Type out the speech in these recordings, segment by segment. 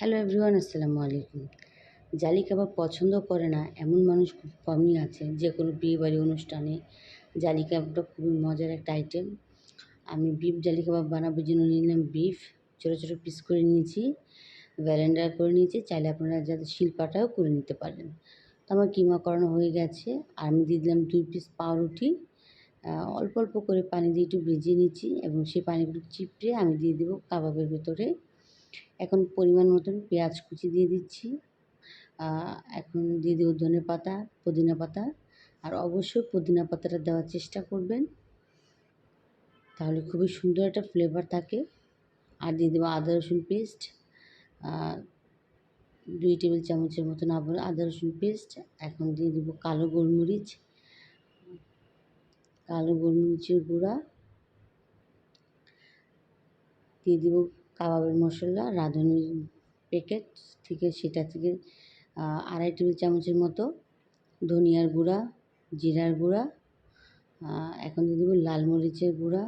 Hello everyone, আসসালামু আলাইকুম। জালি কাবাব পছন্দ করে না এমন মানুষ খুব কমই আছে। যে কোনো বিয়েবাড়ি অনুষ্ঠানে জালি কাবাবটা খুবই মজার একটা আইটেম। আমি বিফ জালি কাবাব বানাবার জন্য নিলাম বিফ, ছোটো ছোটো পিস করে নিয়েছি, ব্লেন্ডার করে নিয়েছি। চাইলে আপনারা যাতে শিলপাটাও করে নিতে পারেন। তো আমার কিমা করানো হয়ে গেছে। আর আমি দিয়ে দিলাম 2 পিস পাউরুটি। অল্প অল্প করে পানি দিয়ে একটু ভিজিয়ে নিচ্ছি এবং সেই পানিগুলো চিপড়ে আমি দিয়ে দেবো কাবাবের ভেতরে। এখন পরিমাণ মতন পেঁয়াজ কুচি দিয়ে দিচ্ছি। এখন দিয়ে দেবো ধনেপাতা, পুদিনা পাতা। আর অবশ্যই পুদিনা পাতাটা দেওয়ার চেষ্টা করবেন, তাহলে খুবই সুন্দর একটা ফ্লেভার থাকে। আর দিয়ে দেবো আদা রসুন পেস্ট, 2 টেবিল চামচের মতন আদা রসুন পেস্ট। এখন দিয়ে দেবো কালো গোলমরিচের গুঁড়া, দিয়ে দেবো কাবাবের মশলা, রাঁধুনির প্যাকেট থেকে, সেটা থেকে 2.5 টেবিল চামচের মতো ধনিয়ার গুঁড়া, জিরার গুঁড়া। এখন দিয়ে দেবো লাল মরিচের গুঁড়া।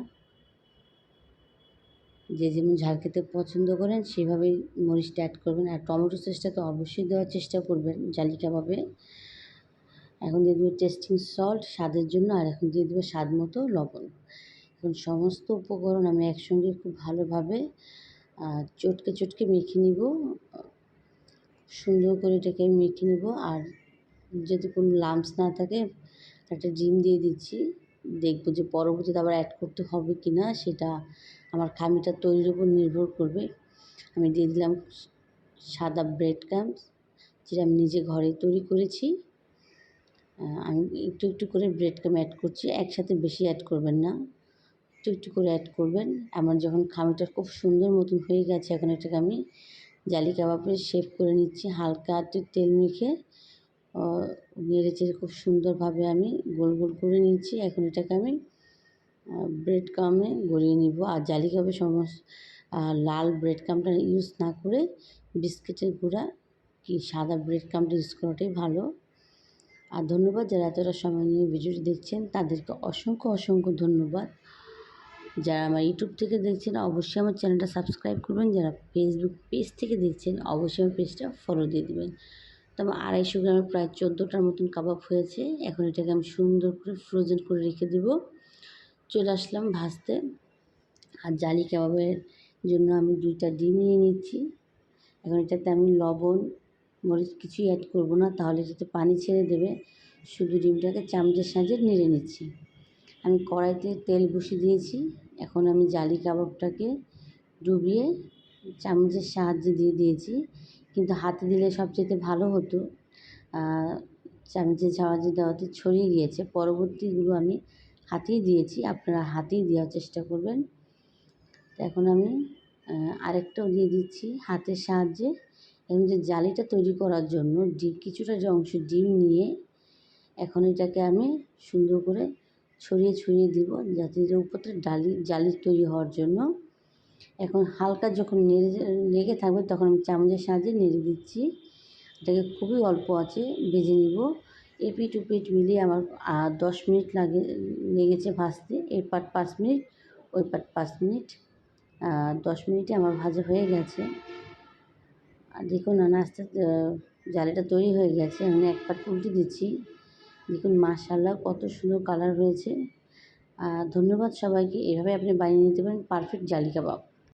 যে যেমন ঝাল খেতে পছন্দ করেন সেভাবেই মরিচটা অ্যাড করবেন। আর টমেটো সসটা তো অবশ্যই দেওয়ার চেষ্টা করবেন জালি কাবাবে। এখন দিয়ে দেবো টেস্টিং সল্ট স্বাদের জন্য। আর এখন দিয়ে দেবো স্বাদ মতো লবণ। এখন সমস্ত উপকরণ আমি একসঙ্গে খুব ভালোভাবে চটকে মেখে নিব। সুন্দর করে এটাকে মেখে নেব। আর যদি কোনো লাম্পস না থাকে, একটা ডিম দিয়ে দিচ্ছি। দেখব যে পরবর্তীতে আবার অ্যাড করতে হবে কি না, সেটা আমার খামিটা তৈরির উপর নির্ভর করবে। আমি দিয়ে দিলাম সাদা ব্রেড ক্রাম্বস, যেটা আমি নিজে ঘরে তৈরি করেছি। আমি একটু করে ব্রেড ক্রাম্ব অ্যাড করছি, একসাথে বেশি অ্যাড করবেন না, একটু করে অ্যাড করবেন। আমার যখন খামিটা খুব সুন্দর মতন হয়ে গেছে, এখন এটাকে আমি জালি কাবাবের শেপ করে নিচ্ছি। হালকা একটু তেল মেখে নেড়েচেড়ে খুব সুন্দরভাবে আমি গোল করে নিচ্ছি। এখন এটাকে আমি ব্রেড ক্রাম্বে গড়িয়ে নিব। আর জালি কাবাবে লাল ব্রেড ক্রাম্বটা ইউজ না করে বিস্কিটের গুঁড়া কি সাদা ব্রেড ক্রাম্বটা ইউজ করাটাই ভালো। আর ধন্যবাদ যারা এতটা সময় নিয়ে ভিডিওটি দেখছেন, তাদেরকে অসংখ্য ধন্যবাদ। যারা আমার ইউটিউব থেকে দেখছেন অবশ্যই আমার চ্যানেলটা সাবস্ক্রাইব করবেন। যারা ফেসবুক পেজ থেকে দেখছেন অবশ্যই আমার পেজটা ফলো দিয়ে দেবেন। তো আমার 250 গ্রামের প্রায় 14টার মতন কাবাব হয়েছে। এখন এটাকে আমি সুন্দর করে ফ্রোজেন করে রেখে দেবো। চলে আসলাম ভাজতে। আর জালি কাবাবের জন্য আমি 2টা ডিম নিয়ে নিচ্ছি। এখন এটাতে আমি লবণ মরিচ কিছুই অ্যাড করব না, তাহলে এটাতে পানি ছেড়ে দেবে। শুধু ডিমটাকে চামচের সাহায্যে নেড়ে নিচ্ছি। আমি কড়াইতে তেল বসিয়ে দিয়েছি। এখন আমি জালি কাবাবটাকে ডুবিয়ে চামচের সাহায্যে দিয়ে দিয়েছি, কিন্তু হাতে দিলে সবচেয়ে ভালো হতো। চামচের সাহায্যে দেওয়াতে ছড়িয়ে গিয়েছে। পরবর্তীগুলো আমি হাতেই দিয়েছি, আপনারা হাতেই দেওয়ার চেষ্টা করবেন। এখন আমি আরেকটাও দিয়ে দিচ্ছি হাতের সাহায্যে। এবং যে জালিটা তৈরি করার জন্য কিছুটা যে অংশ ডিম নিয়ে এখন এটাকে আমি সুন্দর করে ছড়িয়ে দিব, যাতে এর উপরটা জালি তৈরি হওয়ার জন্য। এখন হালকা যখন লেগে থাকবে তখন আমি চামচের সাহায্যে নেড়ে দিচ্ছি। এটাকে খুবই অল্প আঁচে ভেজে নিব। এপিঠ ওপিঠ মিলিয়ে আমার 10 মিনিট লেগেছে ভাজতে। এই পাট 5 মিনিট, ওই পাট 5 মিনিট। 10 মিনিটে আমার ভাজা হয়ে গেছে। আর দেখুন আস্তে জালিটা তৈরি হয়ে গেছে। আমি এক পাট উল্টে দিচ্ছি। দেখুন মাশাআল্লাহ কত সুন্দর কালার হয়েছে। ধন্যবাদ সবাইকে। এভাবে আপনি বানিয়ে নিতে পারেন পারফেক্ট জালি কাবাব।